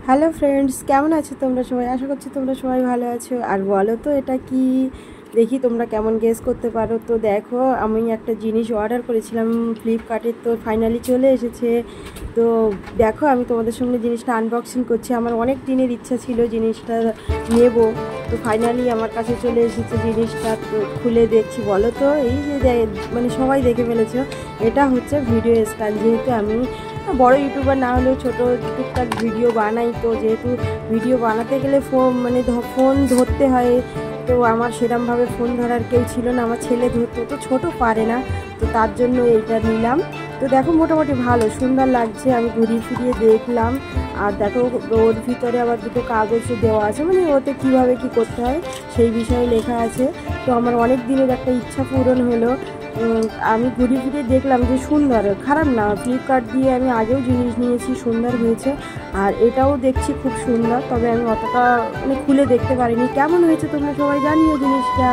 Hello friends, কেমন আছো তোমরা সবাই? আশা করছি তোমরা সবাই ভালো আছো। আর বলো তো এটা কি, দেখি তোমরা কেমন গেস করতে পারো। তো দেখো, আমি একটা জিনিস অর্ডার করেছিলাম ফ্লিপকার্টে, তো ফাইনালি চলে এসেছে। তো দেখো, আমি তোমাদের সঙ্গে জিনিসটা আনবক্সিং করছি। আমার অনেক দিনের ইচ্ছা ছিল জিনিসটা নেব, তো ফাইনালি আমার কাছে চলে এসেছে জিনিসটা। তো খুলে দেখছি। বলো তো, এই যে মানে সবাই দেখে ফেলেছো, এটা হচ্ছে ভিডিও স্ট্যান্ড। যেহেতু আমি বড় ইউটিউবার না হলেও ছোটো টুকটাক ভিডিও বানাই, তো যেহেতু ভিডিও বানাতে গেলে ফোন ধরতে হয়, তো আমার সেরমভাবে ফোন ধরার কেউ ছিল না। আমার ছেলে ধরতো, তো ছোটো পারে না, তো তার জন্য এইটা নিলাম। তো দেখো, মোটামুটি ভালো সুন্দর লাগছে। আমি ঘুরিয়ে ফিরিয়ে দেখলাম। আর দেখো, ওর ভিতরে আবার দুটো কাগজ দেওয়া আছে, মানে ওতে কীভাবে কী করতে হয় সেই বিষয়ে লেখা আছে। তো আমার অনেক দিনের একটা ইচ্ছা পূরণ হলো। আমি ঘুরে ফিরে দেখলাম যে সুন্দর, খারাপ না। ফ্লিপকার্ট দিয়ে আমি আগেও জিনিস নিয়েছি, সুন্দর হয়েছে। আর এটাও দেখছি খুব সুন্দর, তবে আমি অতটা মানে খুলে দেখতে পারিনি। কেমন হয়েছে তোমরা সবাই জানিও জিনিসটা।